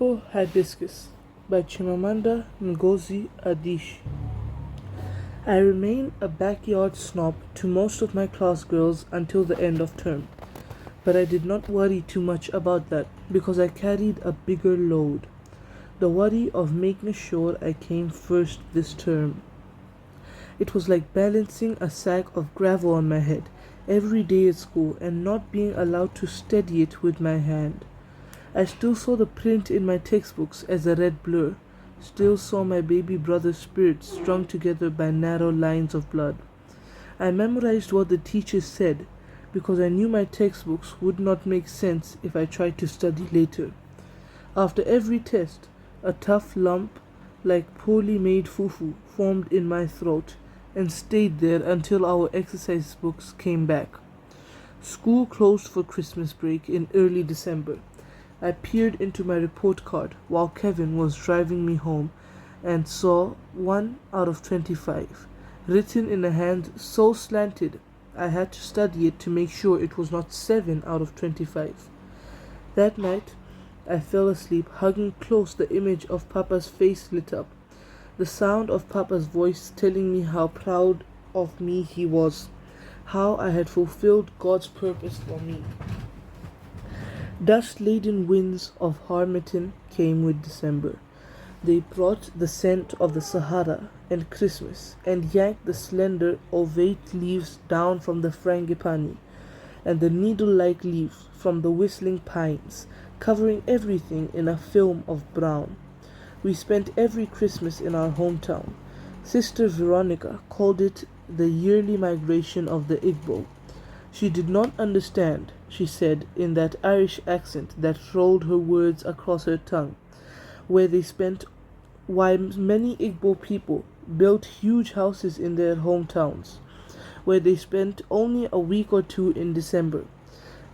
Purple Hibiscus by Chimamanda Ngozi Adicie. I remained a backyard snob to most of my class girls until the end of term, but I did not worry too much about that because I carried a bigger load, the worry of making sure I came first this term. It was like balancing a sack of gravel on my head every day at school and not being allowed to steady it with my hand. I still saw the print in my textbooks as a red blur, still saw my baby brother's spirit strung together by narrow lines of blood. I memorized what the teachers said because I knew my textbooks would not make sense if I tried to study later. After every test, a tough lump like poorly made fufu formed in my throat and stayed there until our exercise books came back. School closed for Christmas break in early December. I peered into my report card while Kevin was driving me home and saw 1 out of 25, written in a hand so slanted I had to study it to make sure it was not 7 out of 25. That night, I fell asleep hugging close the image of Papa's face lit up, the sound of Papa's voice telling me how proud of me he was, how I had fulfilled God's purpose for me. Dust-laden winds of Harmattan came with December. They brought the scent of the Sahara and Christmas and yanked the slender, ovate leaves down from the frangipani and the needle-like leaves from the whistling pines, covering everything in a film of brown. We spent every Christmas in our hometown. Sister Veronica called it the yearly migration of the Igbo. She did not understand, she said in that Irish accent that rolled her words across her tongue, why many Igbo people built huge houses in their hometowns, where they spent only a week or two in December,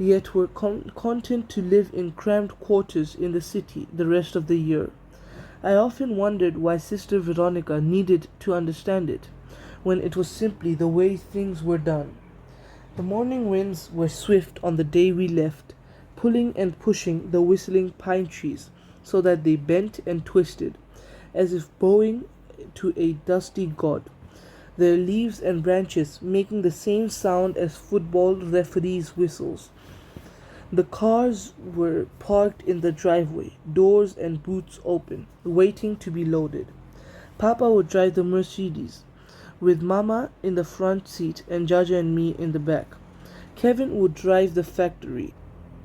yet were content to live in cramped quarters in the city the rest of the year. I often wondered why Sister Veronica needed to understand it, when it was simply the way things were done. The morning winds were swift on the day we left, pulling and pushing the whistling pine trees so that they bent and twisted, as if bowing to a dusty god, their leaves and branches making the same sound as football referees' whistles. The cars were parked in the driveway, doors and boots open, waiting to be loaded. Papa would drive the Mercedes, with Mama in the front seat and Jaja and me in the back. Kevin would drive the factory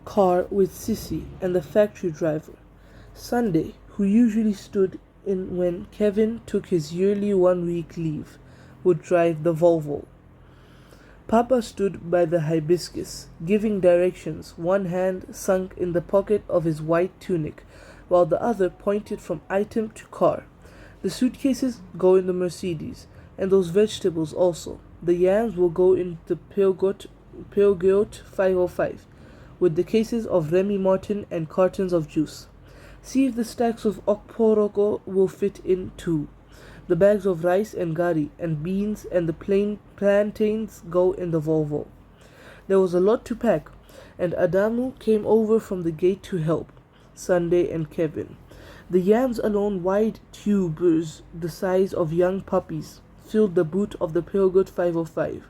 car with Sissy and the factory driver. Sunday, who usually stood in when Kevin took his yearly 1 week leave, would drive the Volvo. Papa stood by the hibiscus, giving directions, one hand sunk in the pocket of his white tunic, while the other pointed from item to car. The suitcases go in the Mercedes, and those vegetables also. The yams will go in the Peugeot 505, with the cases of Remy Martin and cartons of juice. See if the stacks of okporoko will fit in too. The bags of rice and gari and beans and the plain plantains go in the Volvo. There was a lot to pack, and Adamu came over from the gate to help, Sunday and Kevin. The yams alone, wide tubers the size of young puppies, filled the boot of the Peugeot 505,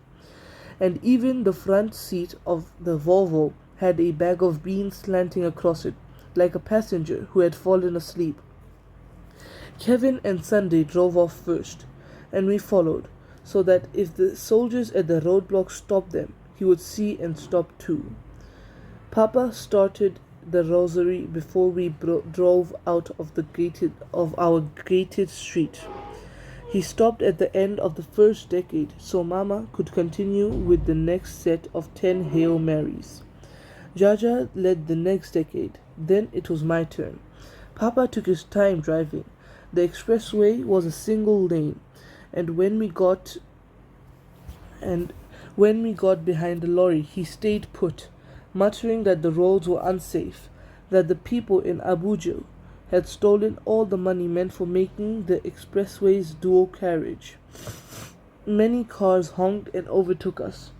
and even the front seat of the Volvo had a bag of beans slanting across it, like a passenger who had fallen asleep. Kevin and Sunday drove off first, and we followed, so that if the soldiers at the roadblock stopped them, he would see and stop too. Papa started the rosary before we drove out of our gated street. He stopped at the end of the first decade so Mama could continue with the next set of 10 Hail Marys. Jaja led the next decade. Then it was my turn. Papa took his time driving. The expressway was a single lane, and when we got behind the lorry, he stayed put, muttering that the roads were unsafe, that the people in Abuja had stolen all the money meant for making the expressways dual carriage. Many cars honked and overtook us.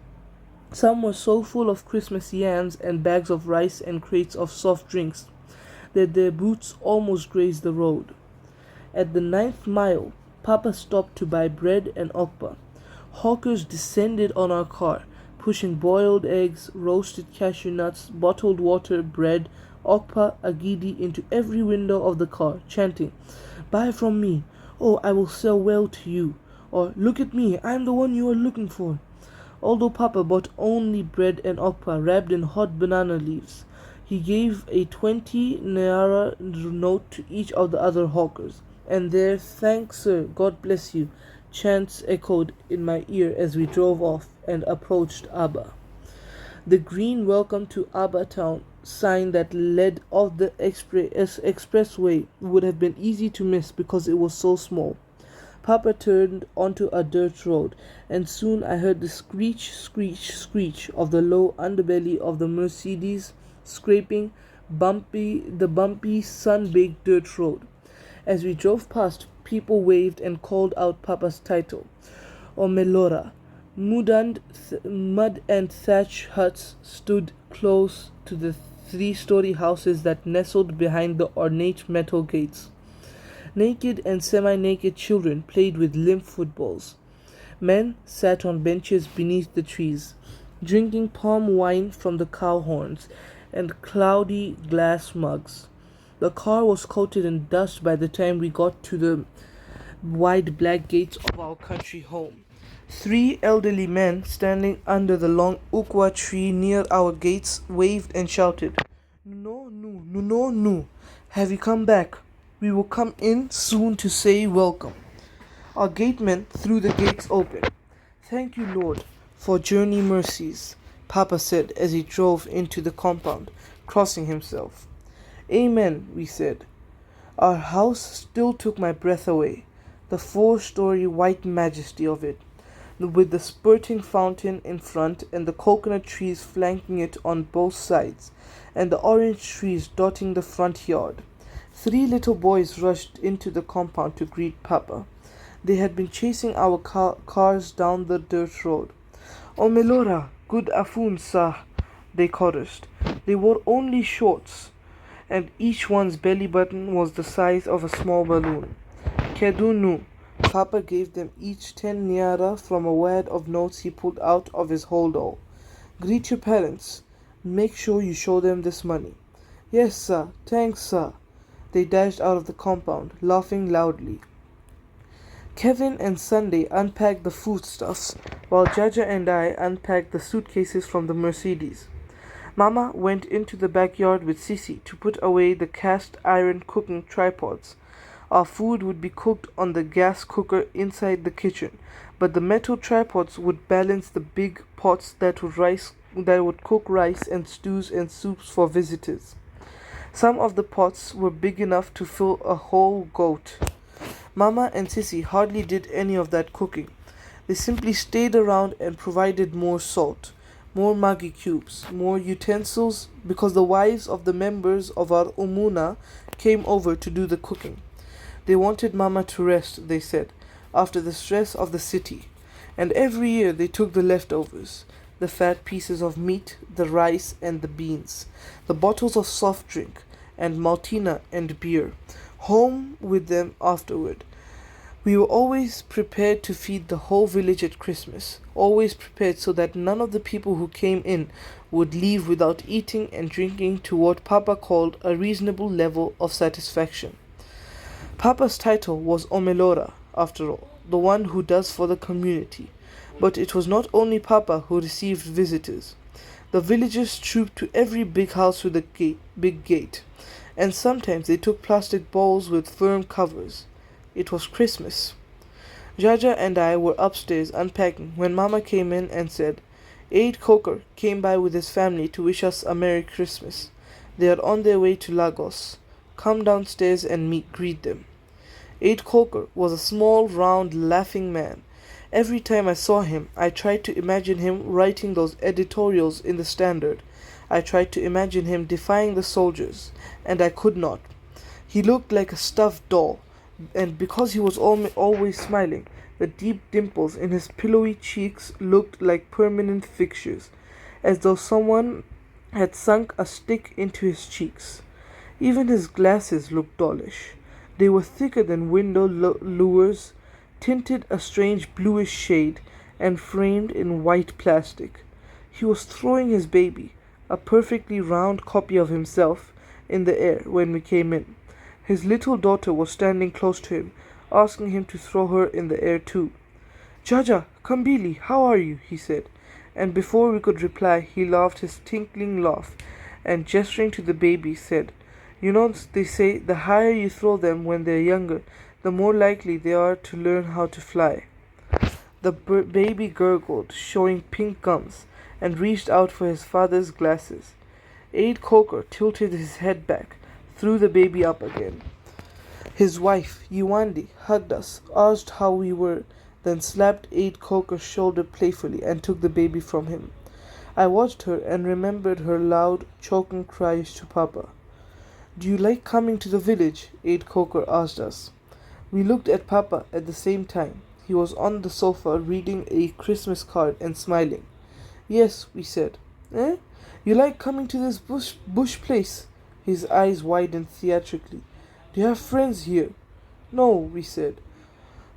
Some were so full of Christmas yams and bags of rice and crates of soft drinks that their boots almost grazed the road. At the 9th mile, Papa stopped to buy bread and okpa. Hawkers descended on our car, pushing boiled eggs, roasted cashew nuts, bottled water, bread, okpa, agidi into every window of the car, chanting, "Buy from me! Oh, I will sell well to you!" Or, "Look at me, I am the one you are looking for." Although Papa bought only bread and okpa wrapped in hot banana leaves, he gave a 20 naira note to each of the other hawkers, and their "Thanks, sir, God bless you" chants echoed in my ear as we drove off and approached Aba. The green "Welcome to Aba Town" sign that led off the expressway would have been easy to miss because it was so small. Papa turned onto a dirt road, and soon I heard the screech, screech, screech of the low underbelly of the Mercedes scraping the bumpy, sun-baked dirt road. As we drove past, people waved and called out Papa's title, Omelora. Mud and thatch huts stood close to the three-story houses that nestled behind the ornate metal gates. Naked and semi-naked children played with limp footballs. Men sat on benches beneath the trees, drinking palm wine from the cow horns and cloudy glass mugs. The car was coated in dust by the time we got to the wide black gates of our country home. 3 elderly men standing under the long ukwa tree near our gates waved and shouted, "No, no, no, no, no. Have you come back? We will come in soon to say welcome." Our gateman threw the gates open. "Thank you, Lord, for journey mercies," Papa said as he drove into the compound, crossing himself. "Amen," we said. Our house still took my breath away, the 4-story white majesty of it, with the spurting fountain in front and the coconut trees flanking it on both sides, and the orange trees dotting the front yard. 3 little boys rushed into the compound to greet Papa. They had been chasing our cars down the dirt road. "Omelora, good afternoon, sir," they chorused. They wore only shorts, and each one's belly button was the size of a small balloon. "Kedunu." Papa gave them each 10 niara from a wad of notes he pulled out of his holdall. "Greet your parents. Make sure you show them this money." "Yes, sir. Thanks, sir." They dashed out of the compound, laughing loudly. Kevin and Sunday unpacked the foodstuffs, while Jaja and I unpacked the suitcases from the Mercedes. Mama went into the backyard with Sisi to put away the cast iron cooking tripods. Our food would be cooked on the gas cooker inside the kitchen, but the metal tripods would balance the big pots that would cook rice and stews and soups for visitors. Some of the pots were big enough to fill a whole goat. Mama and Sissy hardly did any of that cooking. They simply stayed around and provided more salt, more Maggi cubes, more utensils, because the wives of the members of our Umuna came over to do the cooking. They wanted Mama to rest, they said, after the stress of the city. And every year they took the leftovers, the fat pieces of meat, the rice and the beans, the bottles of soft drink, and maltina and beer, home with them afterward. We were always prepared to feed the whole village at Christmas, always prepared so that none of the people who came in would leave without eating and drinking to what Papa called a reasonable level of satisfaction. Papa's title was Omelora, after all, the one who does for the community. But it was not only Papa who received visitors. The villagers trooped to every big house with a big gate, and sometimes they took plastic bowls with firm covers. It was Christmas. Jaja and I were upstairs unpacking when Mama came in and said, "Aid Coker came by with his family to wish us a Merry Christmas. They are on their way to Lagos. Come downstairs and greet them." Aid Coker was a small, round, laughing man. Every time I saw him, I tried to imagine him writing those editorials in the Standard. I tried to imagine him defying the soldiers, and I could not. He looked like a stuffed doll, and because he was always smiling, the deep dimples in his pillowy cheeks looked like permanent fixtures, as though someone had sunk a stick into his cheeks. Even his glasses looked dollish. They were thicker than window lures, tinted a strange bluish shade, and framed in white plastic. He was throwing his baby, a perfectly round copy of himself, in the air when we came in. His little daughter was standing close to him, asking him to throw her in the air too. Jaja, Kambili, how are you? He said, and before we could reply, he laughed his tinkling laugh, and gesturing to the baby, said, You know, they say the higher you throw them when they're younger, the more likely they are to learn how to fly. The baby gurgled, showing pink gums, and reached out for his father's glasses. Aide Coker tilted his head back, threw the baby up again. His wife, Yuandi, hugged us, asked how we were, then slapped Aide Coker's shoulder playfully and took the baby from him. I watched her and remembered her loud, choking cries to Papa. Do you like coming to the village? Aide Coker asked us. We looked at Papa at the same time. He was on the sofa reading a Christmas card and smiling. Yes, we said. Eh? You like coming to this bush place? His eyes widened theatrically. Do you have friends here? No, we said.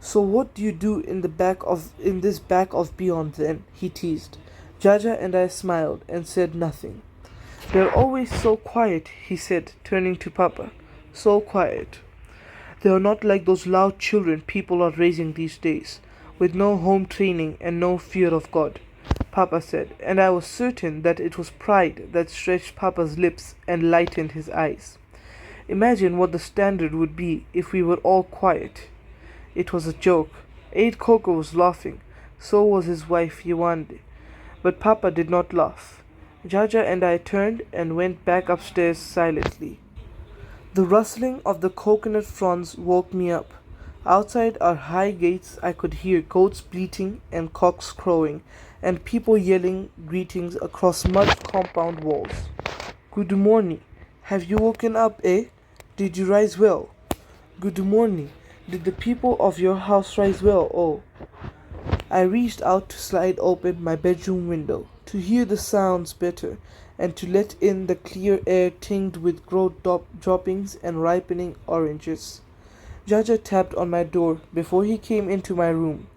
So what do you do in this back of beyond then? He teased. Jaja and I smiled and said nothing. They're always so quiet, he said, turning to Papa. So quiet. They are not like those loud children people are raising these days, with no home training and no fear of God, Papa said, and I was certain that it was pride that stretched Papa's lips and lightened his eyes. Imagine what the standard would be if we were all quiet. It was a joke. Aide Coco was laughing. So was his wife Yewande. But Papa did not laugh. Jaja and I turned and went back upstairs silently. The rustling of the coconut fronds woke me up. Outside our high gates I could hear goats bleating and cocks crowing, and people yelling greetings across mud compound walls. Good morning. Have you woken up, eh? Did you rise well? Good morning. Did the people of your house rise well, oh? I reached out to slide open my bedroom window, to hear the sounds better, and to let in the clear air tinged with growth droppings and ripening oranges. Jaja tapped on my door before he came into my room.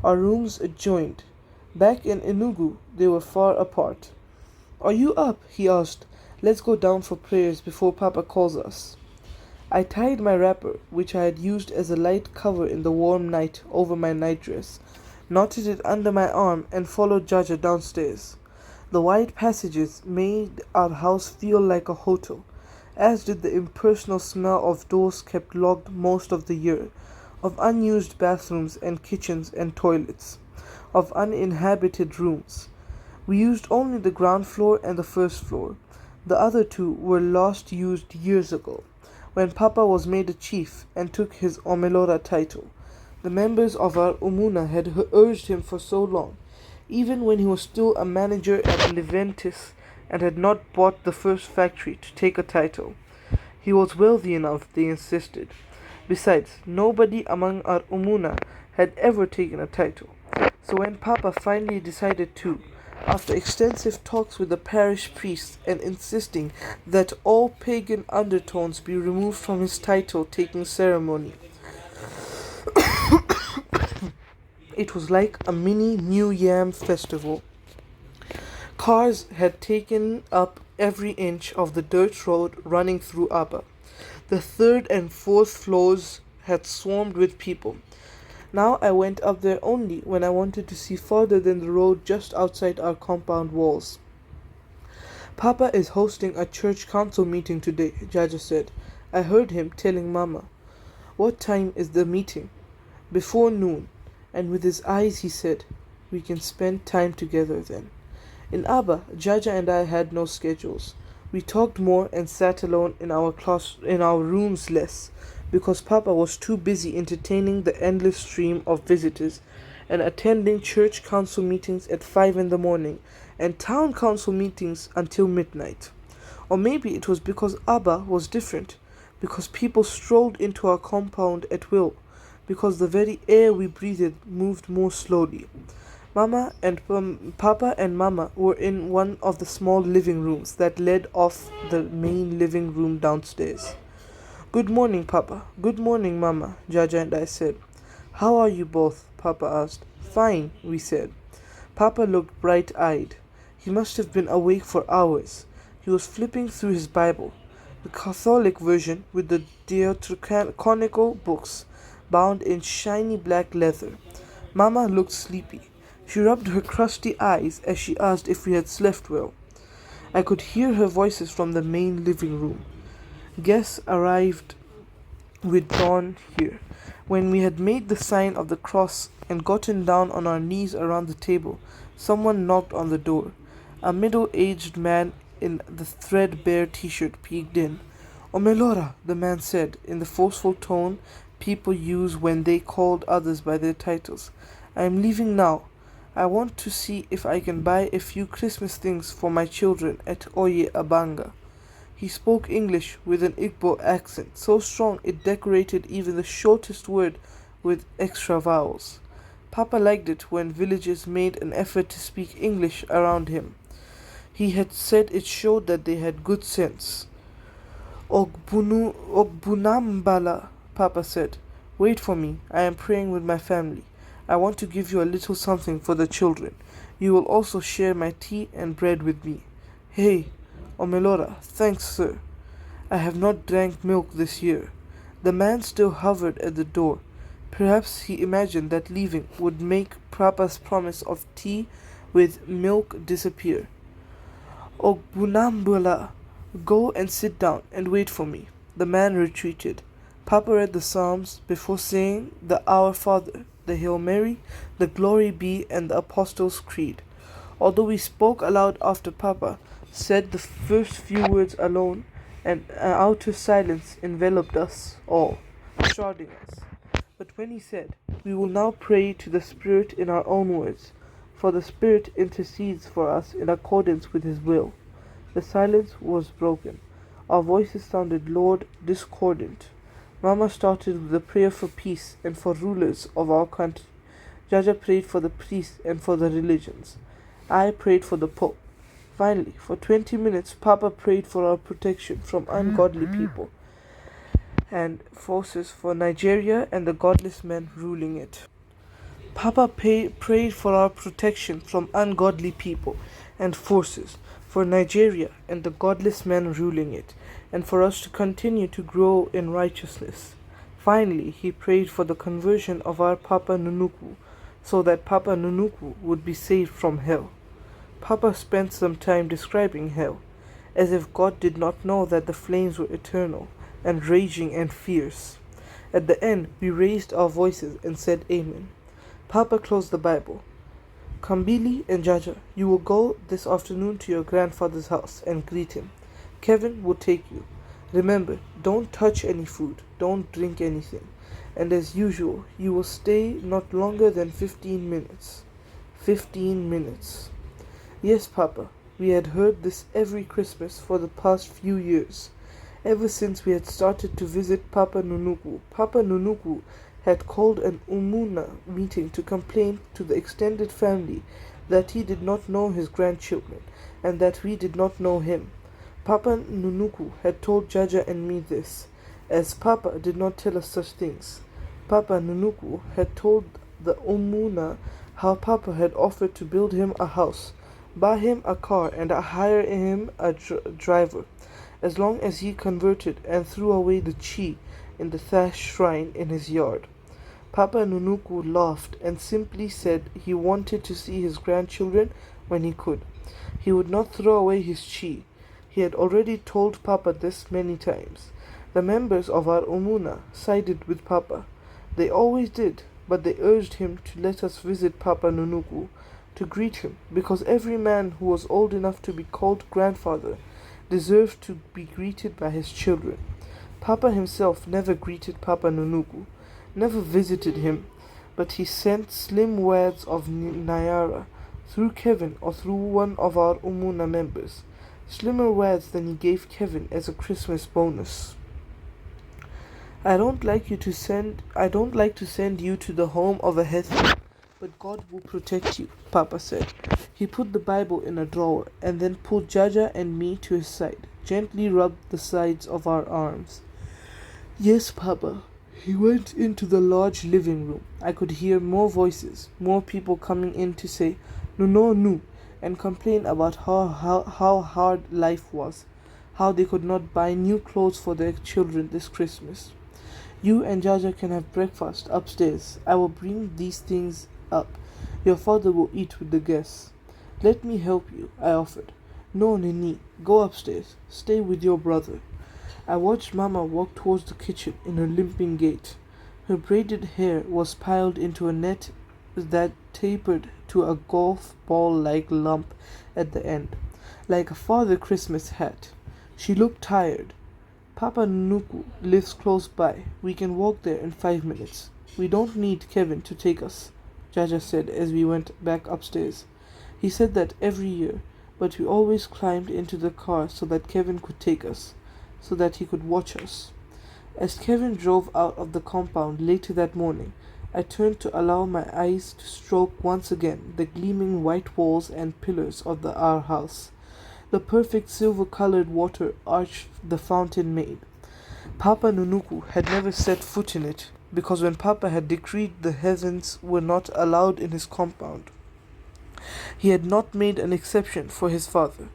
Our rooms adjoined. Back in Enugu, they were far apart. Are you up? He asked. Let's go down for prayers before Papa calls us. I tied my wrapper, which I had used as a light cover in the warm night, over my nightdress, knotted it under my arm, and followed Jaja downstairs. The wide passages made our house feel like a hotel, as did the impersonal smell of doors kept locked most of the year, of unused bathrooms and kitchens and toilets, of uninhabited rooms. We used only the ground floor and the first floor. The other two were last used years ago, when Papa was made a chief and took his Omelora title. The members of our Umuna had urged him for so long, even when he was still a manager at Leventis and had not bought the first factory, to take a title. He was wealthy enough, they insisted. Besides, nobody among our Umuna had ever taken a title. So when Papa finally decided to, after extensive talks with the parish priest and insisting that all pagan undertones be removed from his title-taking ceremony, it was like a mini New Yam festival. Cars had taken up every inch of the dirt road running through Abba. The third and fourth floors had swarmed with people. Now I went up there only when I wanted to see farther than the road just outside our compound walls. Papa is hosting a church council meeting today, Jaja said. I heard him telling Mama. What time is the meeting? Before noon. And with his eyes he said, we can spend time together then. In Abba, Jaja and I had no schedules. We talked more and sat alone in our rooms less, because Papa was too busy entertaining the endless stream of visitors and attending church council meetings at 5 in the morning and town council meetings until midnight. Or maybe it was because Abba was different, because people strolled into our compound at will, because the very air we breathed moved more slowly. Papa and Mama were in one of the small living rooms that led off the main living room downstairs. Good morning, Papa. Good morning, Mama, Jaja and I said. How are you both? Papa asked. Fine, we said. Papa looked bright-eyed. He must have been awake for hours. He was flipping through his Bible, the Catholic version with the Deuterocanonical books, bound in shiny black leather. Mama looked sleepy. She rubbed her crusty eyes as she asked if we had slept well. I could hear her voices from the main living room. Guests arrived with dawn here. When we had made the sign of the cross and gotten down on our knees around the table, someone knocked on the door. A middle-aged man in the threadbare t-shirt peeked in. Omelora, the man said, in the forceful tone people use when they called others by their titles. I am leaving now. I want to see if I can buy a few Christmas things for my children at Oye Abanga. He spoke English with an Igbo accent, so strong it decorated even the shortest word with extra vowels. Papa liked it when villagers made an effort to speak English around him. He had said it showed that they had good sense. Ogbunambala, Papa said. Wait for me. I am praying with my family. I want to give you a little something for the children. You will also share my tea and bread with me. Hey, Omelora, thanks, sir. I have not drank milk this year. The man still hovered at the door. Perhaps he imagined that leaving would make Papa's promise of tea with milk disappear. Ogbunambula, go and sit down and wait for me. The man retreated. Papa read the Psalms before saying the Our Father, the Hail Mary, the Glory Be, and the Apostles' Creed. Although we spoke aloud after Papa said the first few words alone, an outer silence enveloped us all, shrouding us. But when he said, we will now pray to the Spirit in our own words, for the Spirit intercedes for us in accordance with his will, the silence was broken. Our voices sounded low, discordant. Mama started with a prayer for peace and for rulers of our country. Jaja prayed for the priests and for the religions. I prayed for the Pope. Finally, for 20 minutes, Papa prayed for our protection from ungodly people and forces for Nigeria and the godless men ruling it. Papa prayed for our protection from ungodly people and forces for Nigeria and the godless men ruling it, and for us to continue to grow in righteousness. Finally, he prayed for the conversion of our Papa Nunuku, so that Papa Nunuku would be saved from hell. Papa spent some time describing hell, as if God did not know that the flames were eternal and raging and fierce. At the end, we raised our voices and said Amen. Papa closed the Bible. Kambili and Jaja, you will go this afternoon to your grandfather's house and greet him. Kevin will take you. Remember, don't touch any food, don't drink anything, and as usual, you will stay not longer than 15 minutes. 15 minutes. Yes, Papa, we had heard this every Christmas for the past few years. Ever since we had started to visit Papa Nunuku, Papa Nunuku had called an Umuna meeting to complain to the extended family that he did not know his grandchildren and that we did not know him. Papa Nunuku had told Jaja and me this, as Papa did not tell us such things. Papa Nunuku had told the Umuna how Papa had offered to build him a house, buy him a car, and hire him a driver, as long as he converted and threw away the chi in the thatched shrine in his yard. Papa Nunuku laughed and simply said he wanted to see his grandchildren when he could. He would not throw away his chi. He had already told Papa this many times. The members of our Umuna sided with Papa. They always did, but they urged him to let us visit Papa Nunuku, to greet him, because every man who was old enough to be called grandfather deserved to be greeted by his children. Papa himself never greeted Papa Nunuku, never visited him, but he sent slim wads of Nayara through Kevin or through one of our Umuna members, slimmer wads than he gave Kevin as a Christmas bonus. I don't like to send you to the home of a Hethian, But God will protect you, Papa said. He put the Bible in a drawer and then pulled Jaja and me to his side, gently rubbed the sides of our arms. Yes, Papa. He went into the large living room. I could hear more voices, more people coming in to say, no, no, no, and complain about how hard life was, how they could not buy new clothes for their children this Christmas. You and Jaja can have breakfast upstairs. I will bring these things up. Your father will eat with the guests. Let me help you, I offered. No, Nini, go upstairs. Stay with your brother. I watched Mama walk towards the kitchen in her limping gait. Her braided hair was piled into a net that tapered to a golf ball-like lump at the end, like a Father Christmas hat. She looked tired. Papa Nuku lives close by. We can walk there in 5 minutes. We don't need Kevin to take us, Jaja said as we went back upstairs. He said that every year, but we always climbed into the car so that Kevin could take us, so that he could watch us. As Kevin drove out of the compound later that morning, I turned to allow my eyes to stroke once again the gleaming white walls and pillars of our house. The perfect silver-colored water arch the fountain made. Papa Nunuku had never set foot in it, because when Papa had decreed the heathens were not allowed in his compound, he had not made an exception for his father.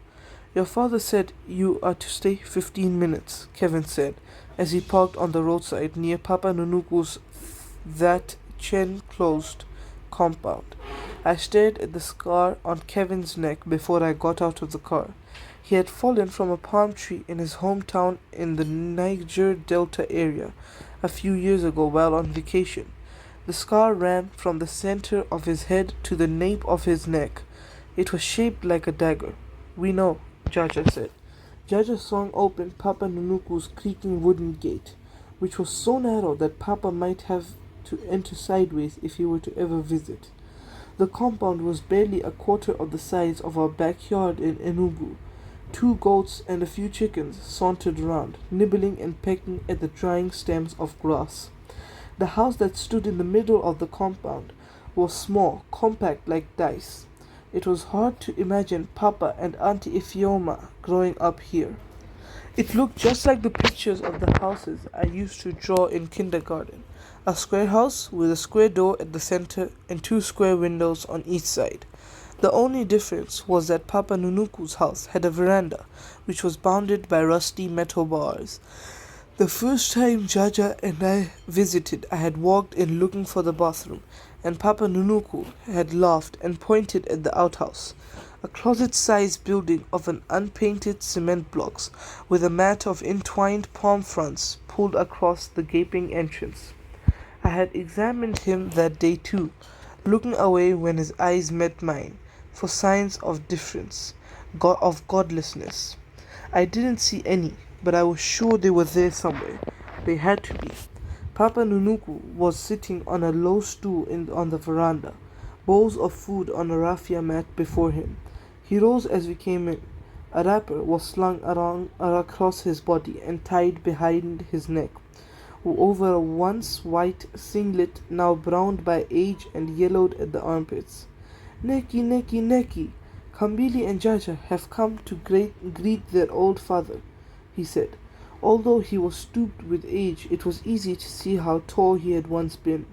Your father said you are to stay 15 minutes, Kevin said, as he parked on the roadside near Papa Nunuku's that chain-closed compound. I stared at the scar on Kevin's neck before I got out of the car. He had fallen from a palm tree in his hometown in the Niger Delta area a few years ago while on vacation. The scar ran from the center of his head to the nape of his neck. It was shaped like a dagger. We know, Jaja said. Jaja swung open Papa Nunuku's creaking wooden gate, which was so narrow that Papa might have to enter sideways if he were to ever visit. The compound was barely a quarter of the size of our backyard in Enugu. 2 goats and a few chickens sauntered around, nibbling and pecking at the drying stems of grass. The house that stood in the middle of the compound was small, compact like dice. It was hard to imagine Papa and Auntie Ifioma growing up here. It looked just like the pictures of the houses I used to draw in kindergarten. A square house with a square door at the center and 2 square windows on each side. The only difference was that Papa Nunuku's house had a veranda, which was bounded by rusty metal bars. The first time Jaja and I visited, I had walked in looking for the bathroom, and Papa Nunuku had laughed and pointed at the outhouse, a closet-sized building of an unpainted cement blocks with a mat of entwined palm fronds pulled across the gaping entrance. I had examined him that day too, looking away when his eyes met mine, for signs of difference, of godlessness. I didn't see any, but I was sure they were there somewhere. They had to be. Papa Nunuku was sitting on a low stool on the veranda, bowls of food on a raffia mat before him. He rose as we came in. A wrapper was slung across his body and tied behind his neck, over a once white singlet now browned by age and yellowed at the armpits. Neki, Neki, Neki, Kambili and Jaja have come to greet their old father, he said. Although he was stooped with age, it was easy to see how tall he had once been.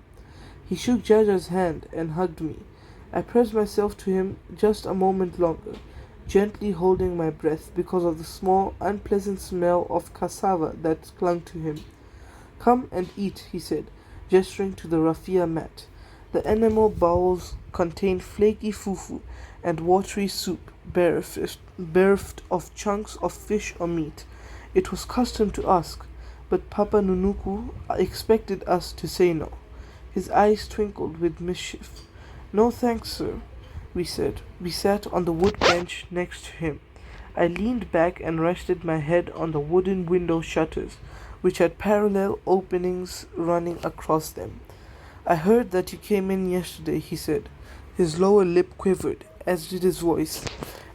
He shook Jaja's hand and hugged me. I pressed myself to him just a moment longer, gently holding my breath because of the small, unpleasant smell of cassava that clung to him. Come and eat, he said, gesturing to the raffia mat. The enamel bowls contained flaky fufu and watery soup, bereft of chunks of fish or meat. It was custom to ask, but Papa Nunuku expected us to say no. His eyes twinkled with mischief. No thanks, sir, we said. We sat on the wood bench next to him. I leaned back and rested my head on the wooden window shutters, which had parallel openings running across them. I heard that you came in yesterday, he said. His lower lip quivered, as did his voice,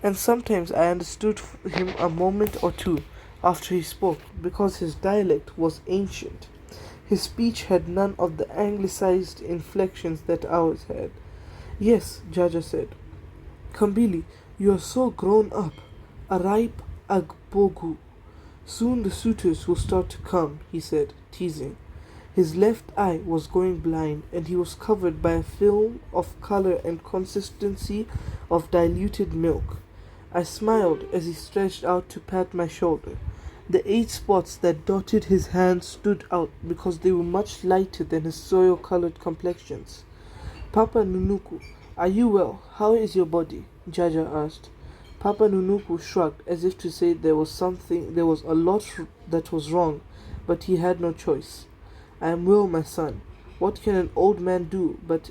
and sometimes I understood him a moment or two after he spoke, because his dialect was ancient. His speech had none of the anglicized inflections that ours had. Yes, Jaja said. Kambili, you are so grown up. A ripe agbogu. Soon the suitors will start to come, he said, teasing. His left eye was going blind, and he was covered by a film of color and consistency of diluted milk. I smiled as he stretched out to pat my shoulder. The 8 spots that dotted his hand stood out because they were much lighter than his soil colored complexions. Papa Nunuku, are you well? How is your body? Jaja asked. Papa Nunuku shrugged as if to say there was a lot that was wrong, but he had no choice. I am well, my son. What can an old man do but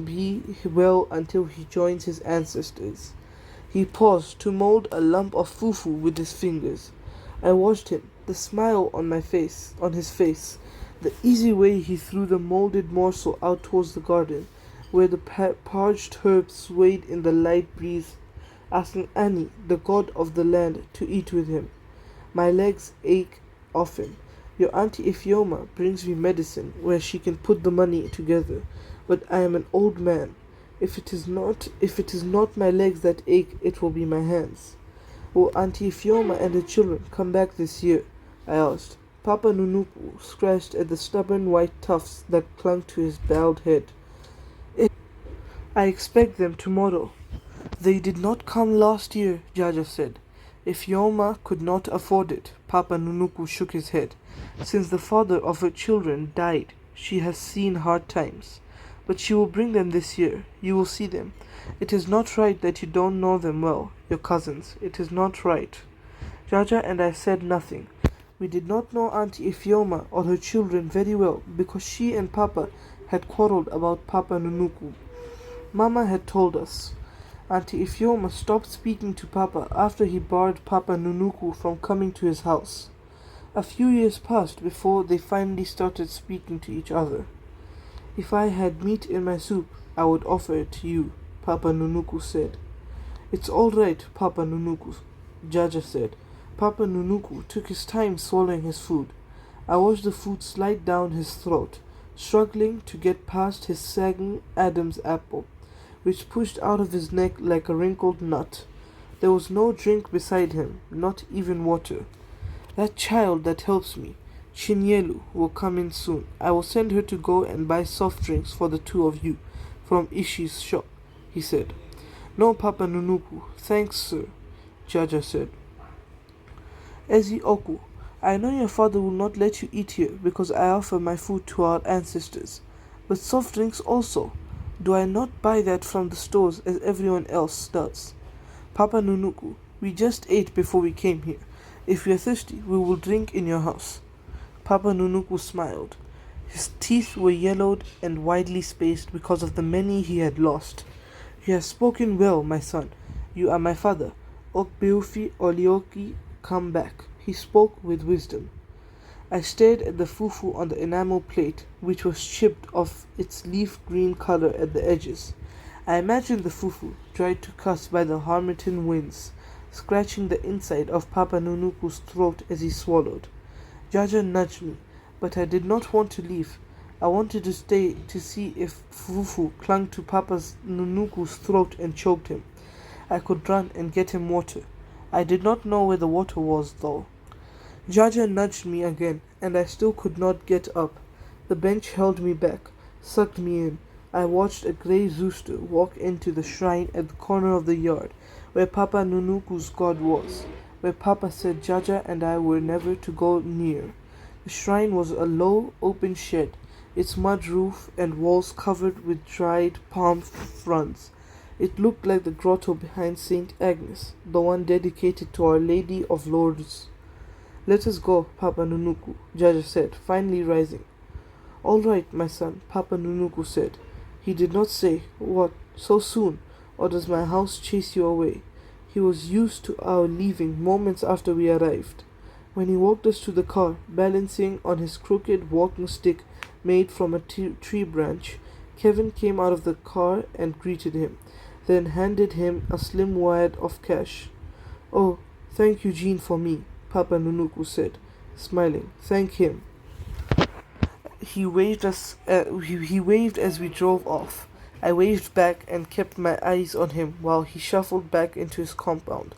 be well until he joins his ancestors? He paused to mold a lump of fufu with his fingers. I watched him, the smile on his face, the easy way he threw the molded morsel out towards the garden, where the parched herbs swayed in the light breeze, asking Annie, the god of the land, to eat with him. My legs ache often. Your Auntie Ifioma brings me medicine where she can put the money together, but I am an old man. If it is not my legs that ache, it will be my hands. Will Auntie Ifioma and her children come back this year? I asked. Papa Nunuku scratched at the stubborn white tufts that clung to his bowed head. I expect them tomorrow. They did not come last year, Jaja said. If Yoma could not afford it, Papa Nunuku shook his head. Since the father of her children died, she has seen hard times. But she will bring them this year. You will see them. It is not right that you don't know them well, your cousins. It is not right. Jaja and I said nothing. We did not know Auntie Ifioma or her children very well because she and Papa had quarreled about Papa Nunuku. Mama had told us. Auntie Ifioma stopped speaking to Papa after he barred Papa Nunuku from coming to his house. A few years passed before they finally started speaking to each other. If I had meat in my soup, I would offer it to you, Papa Nunuku said. It's all right, Papa Nunuku, Jaja said. Papa Nunuku took his time swallowing his food. I watched the food slide down his throat, struggling to get past his sagging Adam's apple, which pushed out of his neck like a wrinkled nut. There was no drink beside him, not even water. That child that helps me, Chinyelu, will come in soon. I will send her to go and buy soft drinks for the two of you from Ishi's shop, he said. No, Papa Nunuku, thanks, sir, Jaja said. Ezi Oku, I know your father will not let you eat here because I offer my food to our ancestors. But soft drinks also. Do I not buy that from the stores as everyone else does? Papa Nunuku, we just ate before we came here. If we are thirsty, we will drink in your house. Papa Nunuku smiled. His teeth were yellowed and widely spaced because of the many he had lost. You have spoken well, my son. You are my father. Okbeufi Olioki, come back. He spoke with wisdom. I stared at the fufu on the enamel plate, which was chipped of its leaf green color at the edges. I imagined the fufu, dried to crust by the Harmattan winds, scratching the inside of Papa Nunuku's throat as he swallowed. Jaja nudged me, but I did not want to leave. I wanted to stay to see if fufu clung to Papa Nunuku's throat and choked him. I could run and get him water. I did not know where the water was, though. Jaja nudged me again, and I still could not get up. The bench held me back, sucked me in. I watched a grey rooster walk into the shrine at the corner of the yard, where Papa Nunuku's god was, where Papa said Jaja and I were never to go near. The shrine was a low, open shed, its mud roof and walls covered with dried palm fronds. It looked like the grotto behind Saint Agnes, the one dedicated to Our Lady of Lourdes. Let us go, Papa Nunuku, Jaja said, finally rising. All right, my son, Papa Nunuku said. He did not say, What, so soon, or does my house chase you away? He was used to our leaving moments after we arrived. When he walked us to the car, balancing on his crooked walking stick made from a tree branch, Kevin came out of the car and greeted him, then handed him a slim wad of cash. Oh, thank you, Jean, for me, Papa Nunuku said, smiling. Thank him. He waved as we drove off. I waved back and kept my eyes on him while he shuffled back into his compound.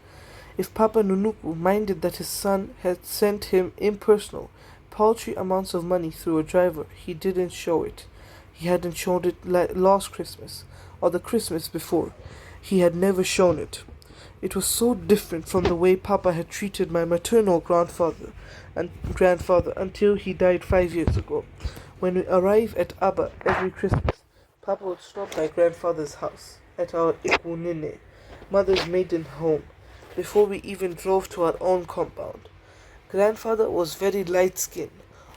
If Papa Nunuku minded that his son had sent him impersonal, paltry amounts of money through a driver, he didn't show it. He hadn't shown it last Christmas, or the Christmas before. He had never shown it. It was so different from the way Papa had treated my maternal grandfather until he died 5 years ago. When we arrive at Abba every Christmas, Papa would stop by grandfather's house, at our Ikunine, mother's maiden home, before we even drove to our own compound. Grandfather was very light-skinned,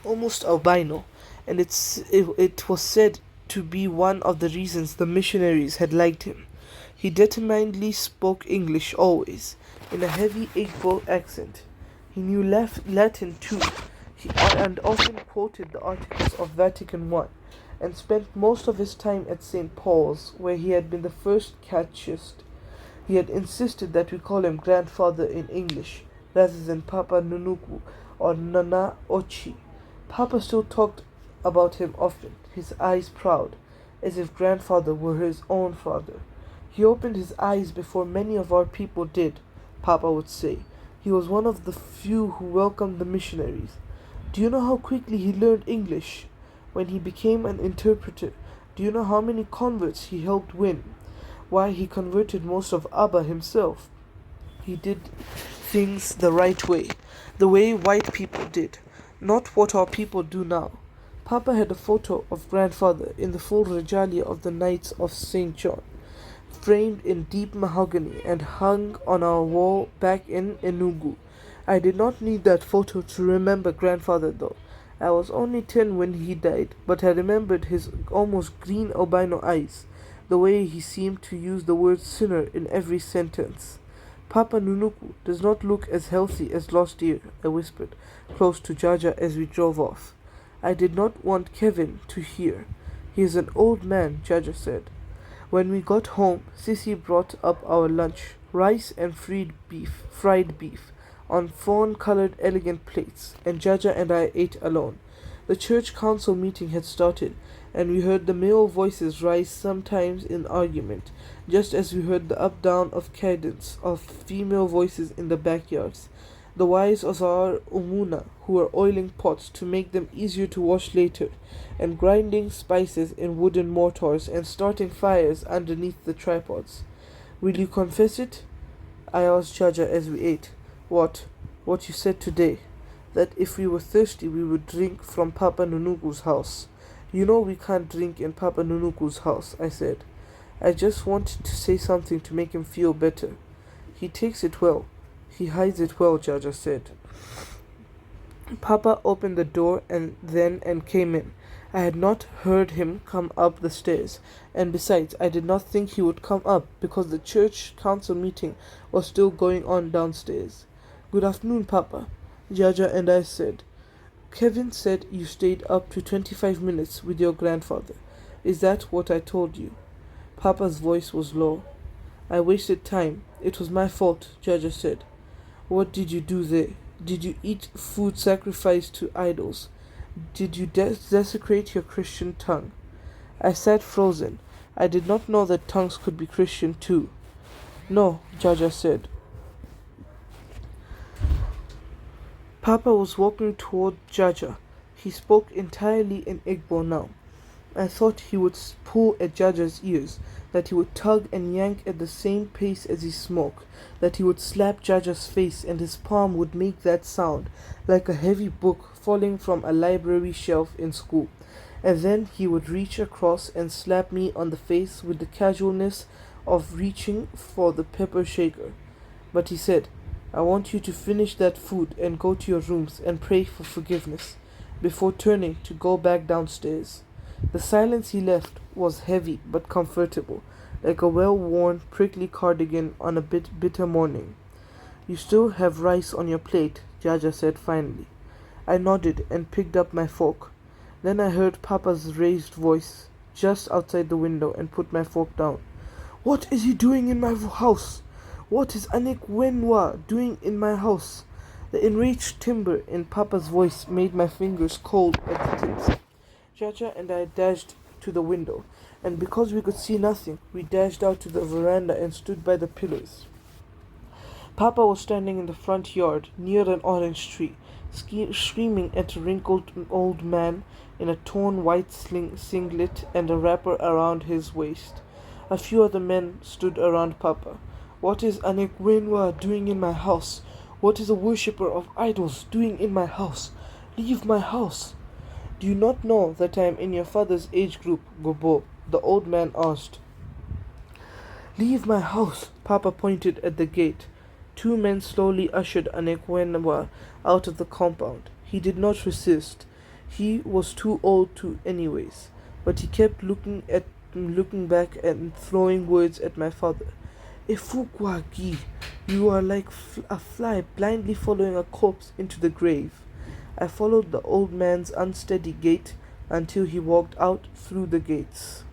almost albino, and it was said to be one of the reasons the missionaries had liked him. He determinedly spoke English always, in a heavy Igbo accent. He knew Latin too, and often quoted the articles of Vatican I, and spent most of his time at St. Paul's, where he had been the first catechist. He had insisted that we call him grandfather in English, rather than Papa Nunuku or Nana Ochi. Papa still talked about him often, his eyes proud, as if grandfather were his own father. He opened his eyes before many of our people did, Papa would say. He was one of the few who welcomed the missionaries. Do you know how quickly he learned English? When he became an interpreter, do you know how many converts he helped win? Why, he converted most of Abba himself. He did things the right way, the way white people did, not what our people do now. Papa had a photo of grandfather in the full regalia of the Knights of St. John, framed in deep mahogany and hung on our wall back in Enugu. I did not need that photo to remember grandfather though. I was only 10 when he died, but I remembered his almost green albino eyes, the way he seemed to use the word sinner in every sentence. Papa Nunuku does not look as healthy as last year, I whispered, close to Jaja as we drove off. I did not want Kevin to hear. He is an old man, Jaja said. When we got home, Sissy brought up our lunch, rice and fried beef, on fawn-colored elegant plates, and Jaja and I ate alone. The church council meeting had started, and we heard the male voices rise sometimes in argument, just as we heard the up-down of cadence of female voices in the backyards. The wives of our Umuna, who were oiling pots to make them easier to wash later, and grinding spices in wooden mortars and starting fires underneath the tripods. Will you confess it? I asked Jaja as we ate. What? What you said today. That if we were thirsty we would drink from Papa Nunuku's house. You know we can't drink in Papa Nunuku's house, I said. I just wanted to say something to make him feel better. He takes it well. He hides it well, Jaja said. Papa opened the door and came in. I had not heard him come up the stairs, and besides, I did not think he would come up because the church council meeting was still going on downstairs. Good afternoon, Papa, Jaja and I said. Kevin said you stayed up to 25 minutes with your grandfather. Is that what I told you? Papa's voice was low. I wasted time. It was my fault, Jaja said. What did you do there? Did you eat food sacrificed to idols? Did you desecrate your Christian tongue? I sat frozen. I did not know that tongues could be Christian too. No, Jaja said. Papa was walking toward Jaja. He spoke entirely in Igbo now. I thought he would pull at Jaja's ears, that he would tug and yank at the same pace as he smoked, that he would slap Jaja's face and his palm would make that sound, like a heavy book falling from a library shelf in school. And then he would reach across and slap me on the face with the casualness of reaching for the pepper shaker. But he said, I want you to finish that food and go to your rooms and pray for forgiveness, before turning to go back downstairs. The silence he left was heavy but comfortable, like a well-worn, prickly cardigan on a bitter morning. You still have rice on your plate, Jaja said finally. I nodded and picked up my fork. Then I heard Papa's raised voice just outside the window and put my fork down. What is he doing in my house? What is Anik Wenwa doing in my house? The enraged timbre in Papa's voice made my fingers cold at the tips. Jaja and I dashed to the window, and because we could see nothing, we dashed out to the veranda and stood by the pillars. Papa was standing in the front yard, near an orange tree, screaming at a wrinkled old man in a torn white singlet and a wrapper around his waist. A few other men stood around Papa. "What is Anekwenwa doing in my house? What is a worshipper of idols doing in my house? Leave my house!" "Do you not know that I am in your father's age group, Gobo?" the old man asked. "Leave my house!" Papa pointed at the gate. Two men slowly ushered Anekwenwa out of the compound. He did not resist. He was too old to anyways, but he kept looking back and throwing words at my father. "Efukwagi, you are like a fly blindly following a corpse into the grave." I followed the old man's unsteady gait until he walked out through the gates.